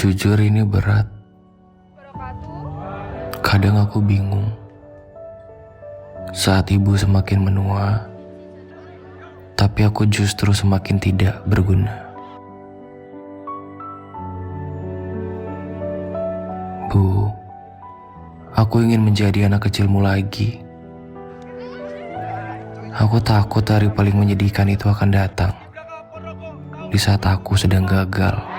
Jujur ini berat. Kadang aku bingung. Saat ibu semakin menua, tapi aku justru semakin tidak berguna. Bu, aku ingin menjadi anak kecilmu lagi. Aku takut hari paling menyedihkan itu akan datang. Di saat aku sedang gagal.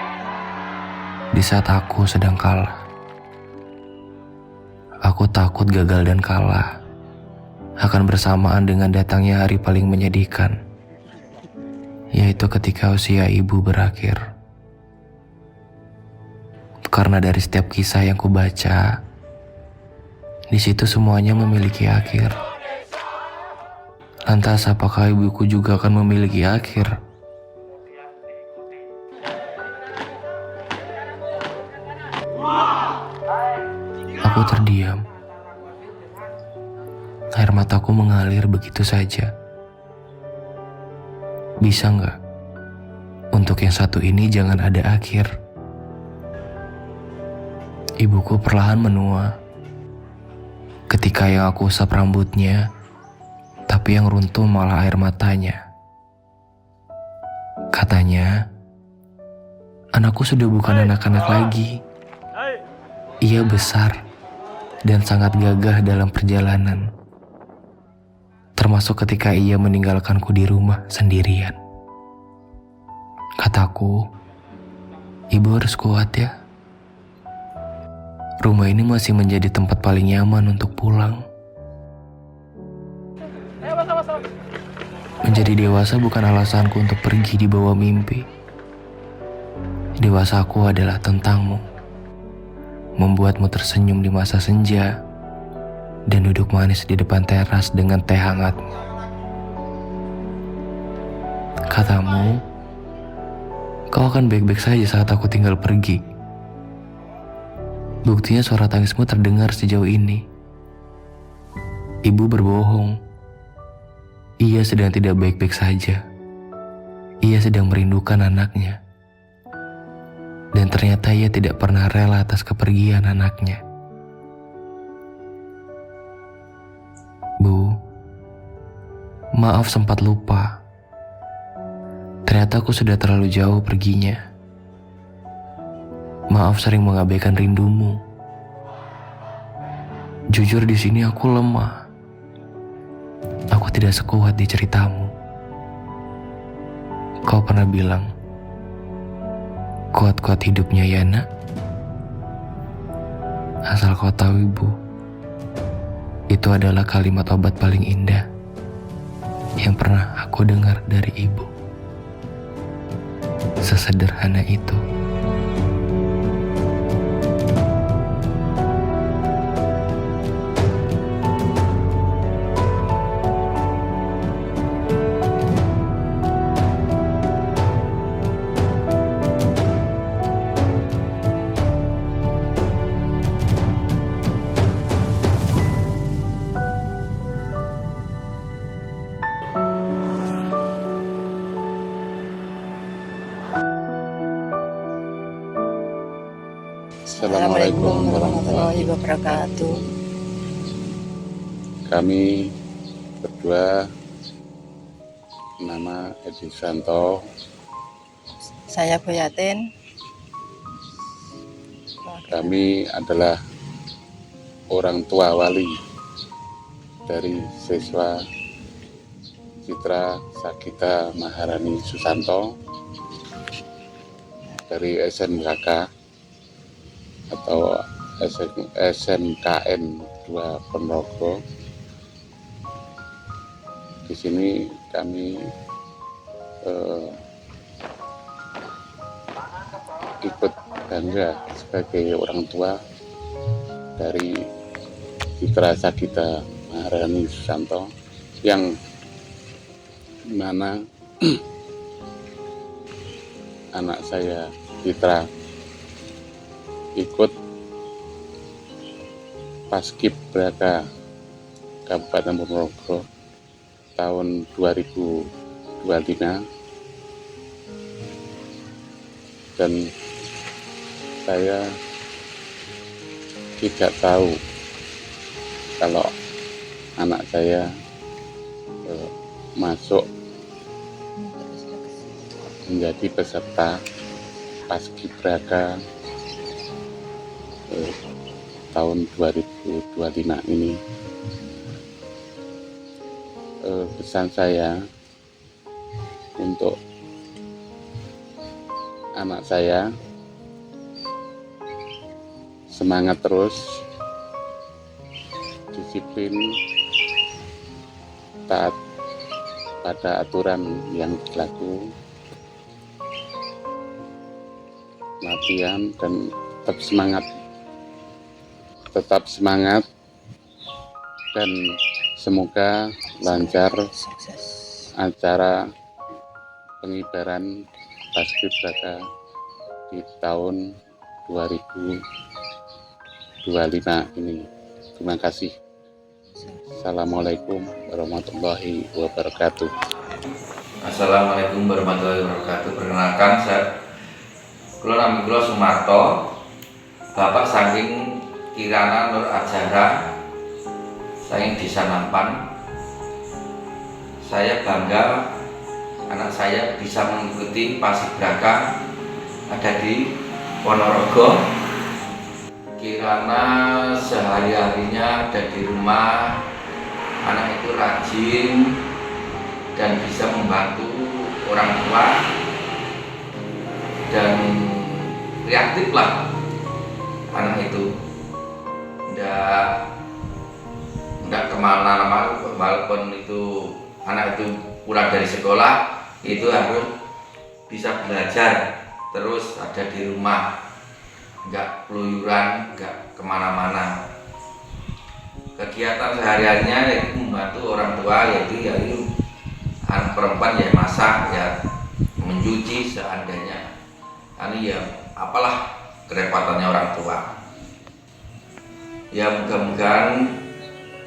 Di saat aku sedang kalah. Aku takut gagal dan kalah akan bersamaan dengan datangnya hari paling menyedihkan, yaitu ketika usia ibu berakhir. Karena dari setiap kisah yang kubaca, di situ semuanya memiliki akhir. Lantas apakah ibuku juga akan memiliki akhir? Aku terdiam. Air mataku mengalir begitu saja. Bisa nggak? Untuk yang satu ini jangan ada akhir. Ibuku perlahan menua. Ketika yang aku usap rambutnya, tapi yang runtuh malah air matanya. Katanya, anakku sudah bukan anak-anak lagi. Ia besar dan sangat gagah dalam perjalanan. Termasuk ketika ia meninggalkanku di rumah sendirian. Kataku, ibu harus kuat ya. Rumah ini masih menjadi tempat paling nyaman untuk pulang. Menjadi dewasa bukan alasanku untuk pergi di bawah mimpi. Dewasaku adalah tentangmu. Membuatmu tersenyum di masa senja dan duduk manis di depan teras dengan teh hangatmu. Katamu, kau akan baik-baik saja saat aku tinggal pergi. Buktinya suara tangismu terdengar sejauh ini. Ibu berbohong. Ia sedang tidak baik-baik saja. Ia sedang merindukan anaknya. Dan ternyata ia tidak pernah rela atas kepergian anaknya. Bu, maaf sempat lupa. Ternyata aku sudah terlalu jauh perginya. Maaf sering mengabaikan rindumu. Jujur di sini aku lemah. Aku tidak sekuat di ceritamu. Kau pernah bilang, kuat-kuat hidupnya ya nak. Asal kau tahu ibu, itu adalah kalimat obat paling indah yang pernah aku dengar dari ibu. Sesederhana itu. Assalamualaikum warahmatullahi wabarakatuh. Kami berdua, nama Edi Santo. Saya Boyatin. Kami adalah orang tua wali dari siswa Citra Sagita Maharani Susanto dari SMKK atau SMKN 2 Ponorogo. Di sini kami ikut bangga sebagai orang tua dari Citra Sagita Maharani Susanto, yang mana anak saya Citra ikut Paskibraka Kabupaten Ponorogo tahun 2025, dan saya tidak tahu kalau anak saya masuk menjadi peserta Paskibraka tahun 2025 ini. Pesan saya untuk anak saya, semangat terus, disiplin, taat pada aturan yang berlaku, latihan dan tetap semangat dan semoga lancar Sukses. acara pengibaran Paskibraka di tahun 2025 ini. Terima kasih. Assalamualaikum warahmatullahi wabarakatuh. Assalamualaikum warahmatullahi wabarakatuh. Perkenalkan, nama kula Sumarto, Bapak saking Kirana Nur Ajara, saking Desa Nampan. Saya bangga anak saya bisa mengikuti Paskibraka ada di Ponorogo. Kirana sehari-harinya ada di rumah, anak itu rajin dan bisa membantu orang tua dan reaktif lah anak itu, nggak kemana-mana walaupun itu anak itu pulang dari sekolah itu harus bisa belajar terus ada di rumah, nggak keluyuran, nggak kemana-mana. Kegiatan sehari-harinya itu membantu orang tua, yaitu anak perempuan ya masak, ya mencuci seandainya. Ini ya apalah kerepotannya orang tua. Ya mudah-mudahan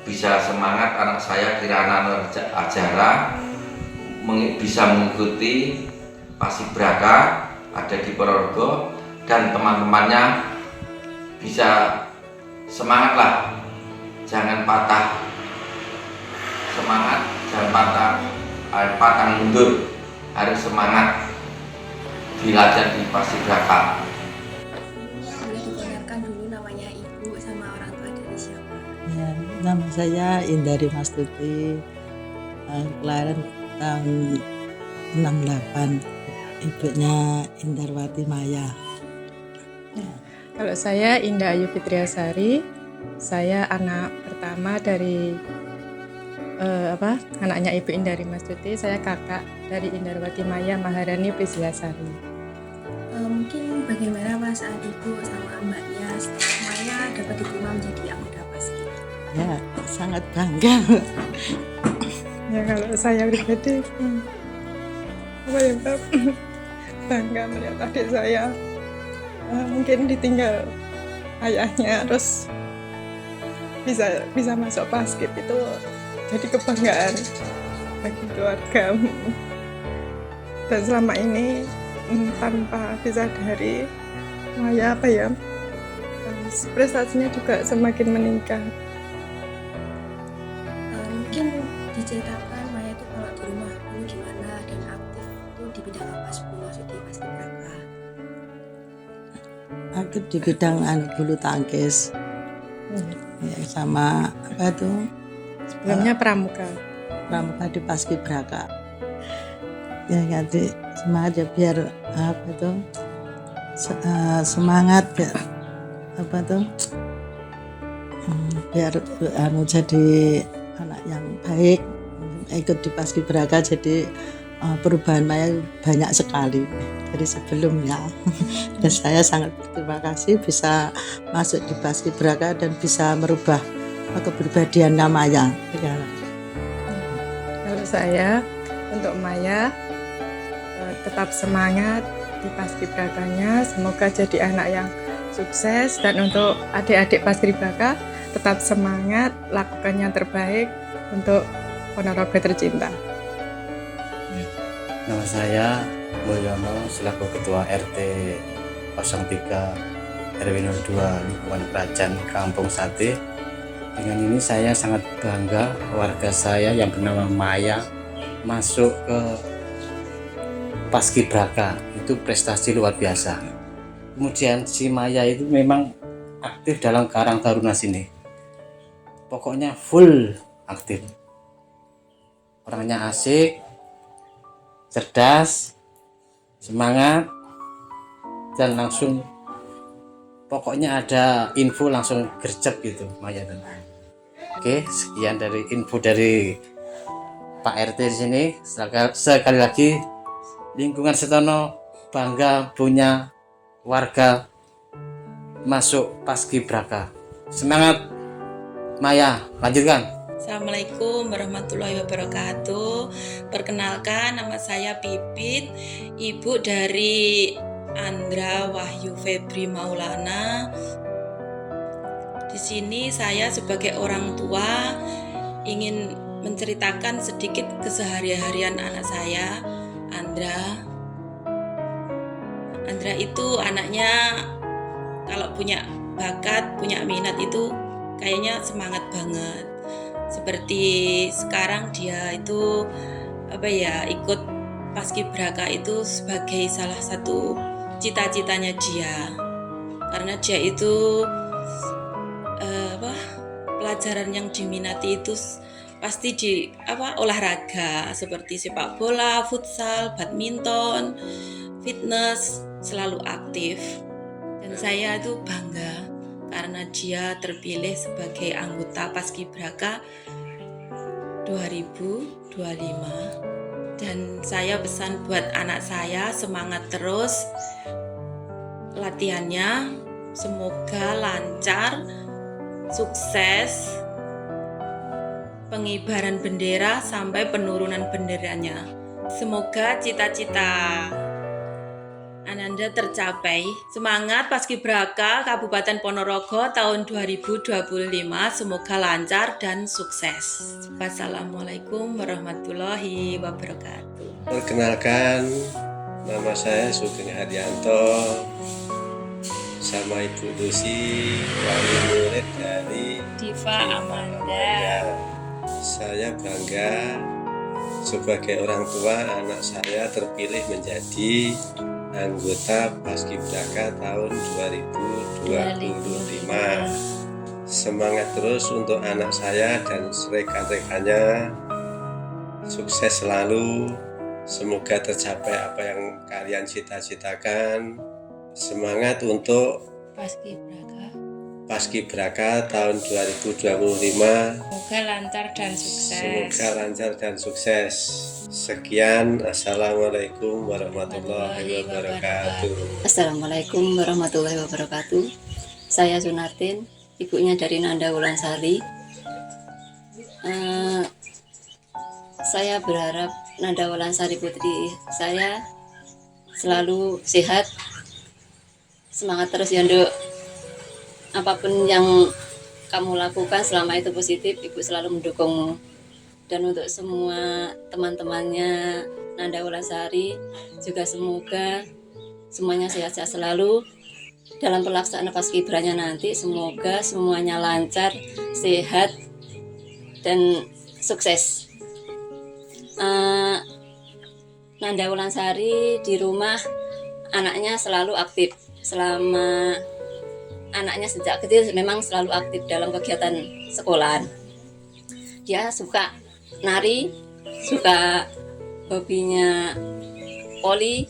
bisa semangat anak saya Kirana Nur Ajara bisa mengikuti Paskibraka ada di Ponorogo dan teman-temannya bisa semangatlah, jangan patah semangat, jangan pantang mundur, harus semangat belajar di Paskibraka. Boleh diperkenalkan dulu namanya ibu sama orang tua dari siapa? Ya, nama saya Indari Mastuti, kelahiran tahun 68, ibunya Indarwati Maya. Kalau saya Indah Ayu Fitriasari, saya anak pertama dari anaknya Ibu Indari Mastuti, saya kakak dari Indarwati Maya Maharani Priscilasari. Mungkin bagaimana perasaan ibu sama mbaknya Maya dapat diterima menjadi anggota Paski? Ya, sangat bangga. Ya kalau saya pribadi, bangga melihat adik saya mungkin ditinggal ayahnya terus bisa masuk Paskib, itu jadi kebanggaan bagi keluarga. Dan selama ini tanpa disadari Maya prestasinya juga semakin meningkat. Mungkin diceritakan Maya itu kalau di rumah dulu gimana dan aktif itu di bidang apa sebelum masuk di Paskibraka? Aku di bidang bulu tangkis, ya, sama apa tuh? Sebelumnya pramuka. Pramuka di Paskibraka. Ya nanti semangat ya biar apa tuh semangat ya apa tuh biar jadi anak yang baik, ikut di Paskibraka, jadi perubahan Maya banyak sekali dari sebelumnya. Dan saya sangat berterima kasih bisa masuk di Paskibraka dan bisa merubah kepribadian Maya. Kalau saya untuk Maya tetap semangat di Paskibrakanya, semoga jadi anak yang sukses, dan untuk adik-adik Paskibraka tetap semangat, lakukan yang terbaik untuk Ponorogo tercinta. Nama saya Mulyono selaku Ketua RT 03 RW 02 lingkungan Kerajaan Kampung Sate. Dengan ini saya sangat bangga warga saya yang bernama Maya masuk ke Paskibraka. Itu prestasi luar biasa. Kemudian si Maya itu memang aktif dalam Karang Taruna sini. Pokoknya full aktif. Orangnya asik, cerdas, semangat, dan langsung pokoknya ada info langsung gercep gitu Maya. Oke, sekian dari info dari Pak RT di sini. Sekali lagi lingkungan Setono bangga punya warga masuk Paskibraka. Semangat Maya, lanjutkan. Assalamualaikum warahmatullahi wabarakatuh. Perkenalkan, nama saya Pipit, ibu dari Andra Wahyu Febri Maulana. Di sini saya sebagai orang tua ingin menceritakan sedikit keseharian anak saya, Andra. Andra itu anaknya kalau punya bakat, punya minat itu kayaknya semangat banget. Seperti sekarang dia itu ikut Paskibraka itu sebagai salah satu cita-citanya dia. Karena dia itu pelajaran yang diminati itu pasti di olahraga seperti sepak bola, futsal, badminton, fitness, selalu aktif. Dan saya itu bangga karena dia terpilih sebagai anggota Paskibraka 2025. Dan saya pesan buat anak saya, semangat terus latihannya, semoga lancar, sukses pengibaran bendera sampai penurunan benderanya. Semoga cita-cita Ananda tercapai. Semangat Paskibraka Kabupaten Ponorogo tahun 2025, semoga lancar dan sukses. Wassalamualaikum warahmatullahi wabarakatuh. Perkenalkan, nama saya Sugeng Haryanto, sama Ibu Lucy, wali murid dari Diva Amanda. Saya bangga sebagai orang tua anak saya terpilih menjadi anggota Paskibraka tahun 2025. Semangat terus untuk anak saya dan rekan-rekannya, sukses selalu, semoga tercapai apa yang kalian cita-citakan. Semangat untuk Paskibraka tahun 2025. Semoga lancar dan sukses. Semoga lancar dan sukses. Sekian, Assalamualaikum warahmatullahi wabarakatuh. Assalamualaikum warahmatullahi wabarakatuh. Saya Sunatin, ibunya dari Nanda Wulansari. Saya berharap Nanda Wulansari putri saya selalu sehat, semangat terus ya Nduk. Apapun yang kamu lakukan selama itu positif, Ibu selalu mendukungmu. Dan untuk semua teman-temannya Nanda Wulansari juga semoga semuanya sehat-sehat selalu dalam pelaksanaan Paskibranya nanti. Semoga semuanya lancar, sehat, dan sukses. Nanda Wulansari di rumah anaknya selalu aktif. Selama anaknya sejak kecil memang selalu aktif dalam kegiatan sekolahan. Dia suka nari, suka hobinya poli,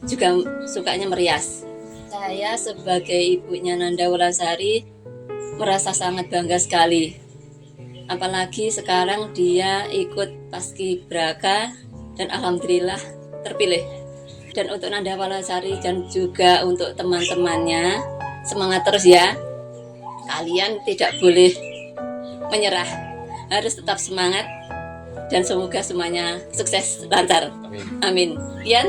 juga sukanya merias. Saya sebagai ibunya Nanda Wulansari merasa sangat bangga sekali. Apalagi sekarang dia ikut Paskibraka dan alhamdulillah terpilih. Dan untuk Nanda Wulansari dan juga untuk teman-temannya, semangat terus ya. Kalian tidak boleh menyerah, harus tetap semangat dan semoga semuanya sukses lancar. Amin. Sekian,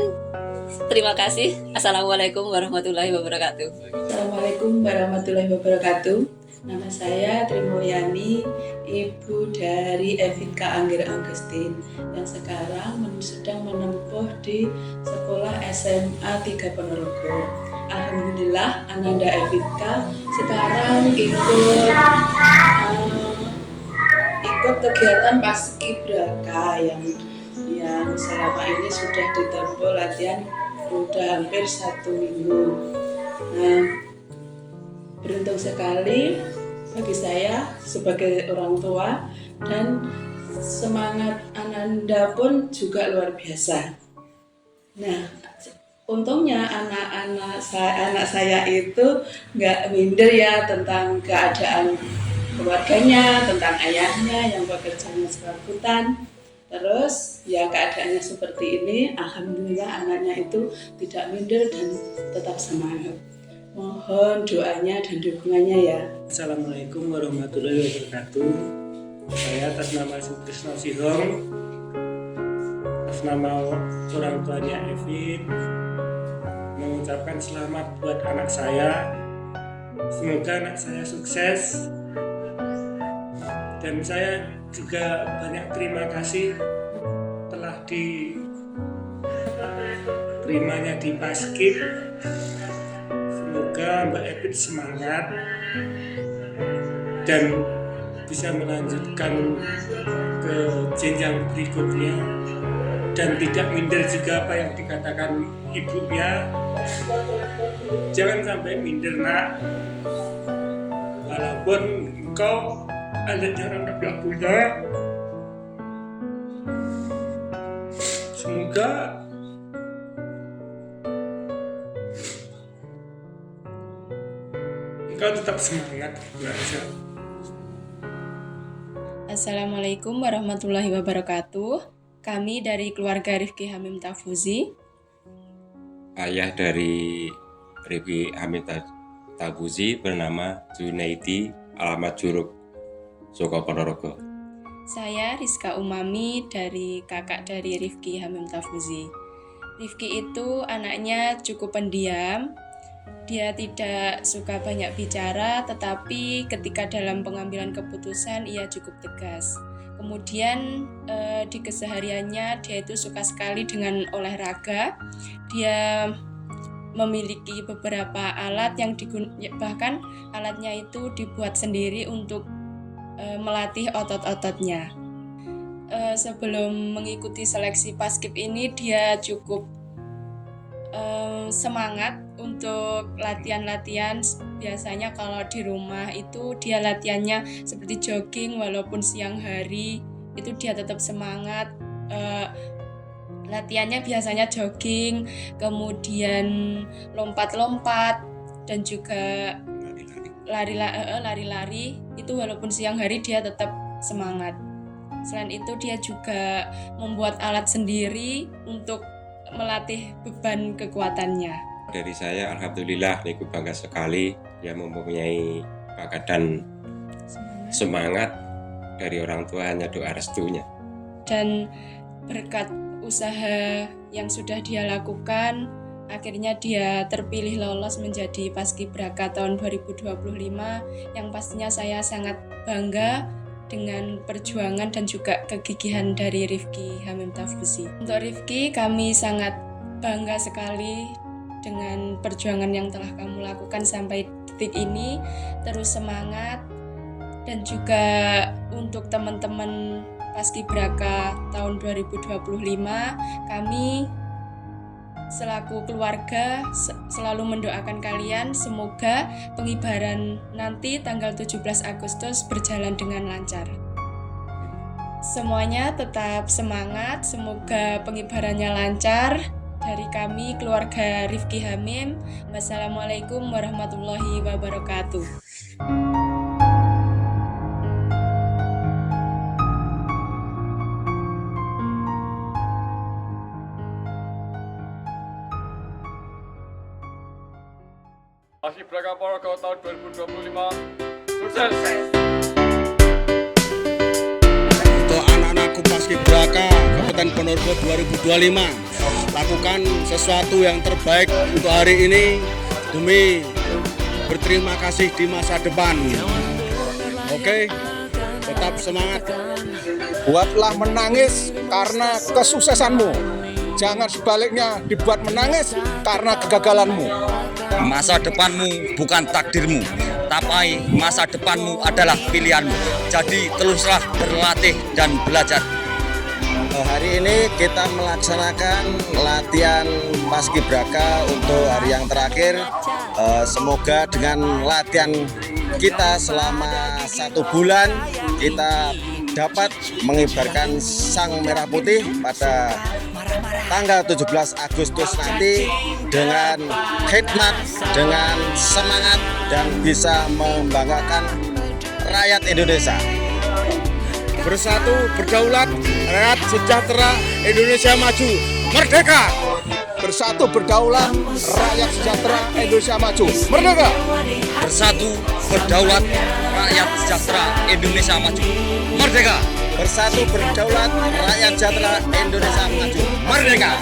terima kasih. Assalamualaikum warahmatullahi wabarakatuh. Assalamualaikum warahmatullahi wabarakatuh. Nama saya Tri Mulyani, ibu dari Evita Angger Augustin yang sekarang sedang menempuh di sekolah SMA 3 Ponorogo. alhamdulillah Ananda Evitka sekarang ikut kegiatan Paskibraka yang selama ini sudah ditempuh latihan sudah hampir 1 minggu. Nah, beruntung sekali bagi saya sebagai orang tua, dan semangat Ananda pun juga luar biasa. Nah, untungnya anak saya itu nggak minder ya tentang keadaan keluarganya, tentang ayahnya yang bekerjanya serabutan. Terus ya keadaannya seperti ini, alhamdulillah anaknya itu tidak minder dan tetap semangat. Mohon doanya dan dukungannya ya. Assalamualaikum warahmatullahi wabarakatuh. Saya atas nama Sutrisno Sihong, atas nama orang tuanya Evin, mengucapkan selamat buat anak saya. Semoga anak saya sukses. Dan saya juga banyak terima kasih telah diterimanya di Paskib. Semoga Mbak Evin semangat dan bisa melanjutkan ke jenjang berikutnya dan tidak minder juga apa yang dikatakan ibunya. Jangan sampai minder, nak, walaupun engkau ada cara nggak punya. Semoga engkau tetap semangat belajar. Assalamualaikum warahmatullahi wabarakatuh. Kami dari keluarga Rifki Hamim Tafuzi. Ayah dari Rifki Hamim Tafuzi bernama Junaidi, alamat Juruk, Soko Ponorogo. Saya Rizka Umami dari kakak dari Rifki Hamim Tafuzi. Rifki itu anaknya cukup pendiam. Dia tidak suka banyak bicara, tetapi ketika dalam pengambilan keputusan ia cukup tegas. Kemudian di kesehariannya dia itu suka sekali dengan olahraga. Dia memiliki beberapa alat yang bahkan alatnya itu dibuat sendiri untuk melatih otot-ototnya. Sebelum mengikuti seleksi Paskib ini dia cukup semangat untuk latihan-latihan. Biasanya kalau di rumah itu dia latihannya seperti jogging, walaupun siang hari itu dia tetap semangat. Latihannya biasanya jogging, kemudian lompat-lompat dan juga lari-lari. Itu walaupun siang hari dia tetap semangat. Selain itu dia juga membuat alat sendiri untuk melatih beban kekuatannya. Dari saya, alhamdulillah, aku bangga sekali dia mempunyai bakat dan semangat. Dari orang tua hanya doa restunya. Dan berkat usaha yang sudah dia lakukan, akhirnya dia terpilih lolos menjadi Paskibraka tahun 2025, yang pastinya saya sangat bangga dengan perjuangan dan juga kegigihan dari Rifki Hamim Tafuzi. Untuk Rifki, kami sangat bangga sekali dengan perjuangan yang telah kamu lakukan sampai detik ini. Terus semangat. Dan juga untuk teman-teman Paskibraka tahun 2025, kami selaku keluarga selalu mendoakan kalian semoga pengibaran nanti tanggal 17 Agustus berjalan dengan lancar. Semuanya tetap semangat, semoga pengibarannya lancar. Dari kami keluarga Rifki Hamim, wassalamualaikum warahmatullahi wabarakatuh. Paskibraka Ponorogo tahun 2025 sukses. Untuk anak-anakku Paskibraka Kabupaten Ponorogo 2025, lakukan sesuatu yang terbaik untuk hari ini demi berterima kasih di masa depan. Oke, tetap semangat. Buatlah menangis karena kesuksesanmu. jangan sebaliknya dibuat menangis karena kegagalanmu. Masa depanmu bukan takdirmu, tapi masa depanmu adalah pilihanmu. Jadi teruslah berlatih dan belajar. Hari ini kita melaksanakan latihan Paskibraka untuk hari yang terakhir. Semoga dengan latihan kita selama 1 bulan kita dapat mengibarkan sang merah putih pada tanggal 17 Agustus nanti dengan khidmat, dengan semangat dan bisa membanggakan rakyat Indonesia. Bersatu berdaulat, rakyat sejahtera, Indonesia maju, merdeka. Bersatu berdaulat, rakyat sejahtera, Indonesia maju, merdeka. Bersatu berdaulat, rakyat sejahtera, Indonesia maju, merdeka. Bersatu berdaulat, rakyat sejahtera, Indonesia maju, merdeka.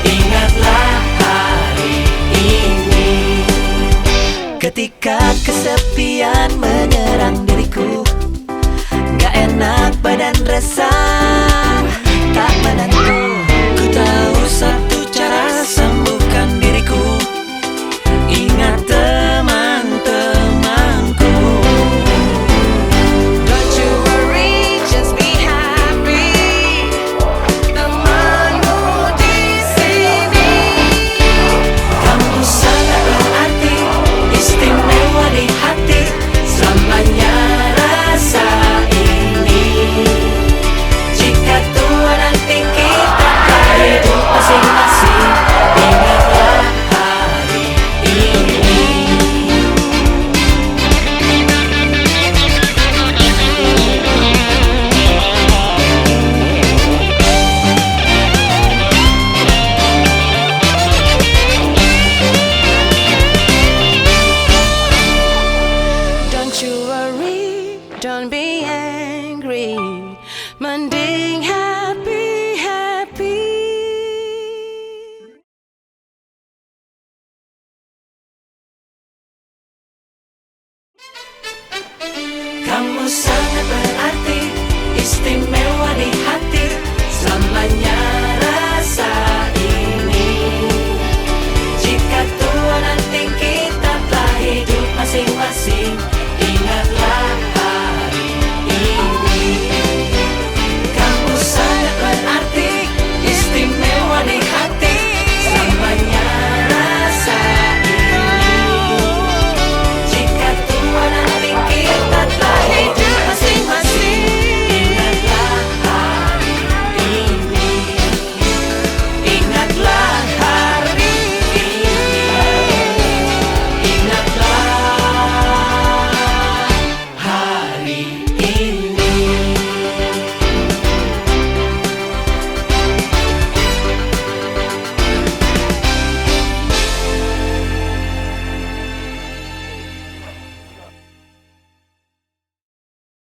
Ingatlah hari ini, ketika kesepian menyerang diriku, gak enak badan resah, tak menentu.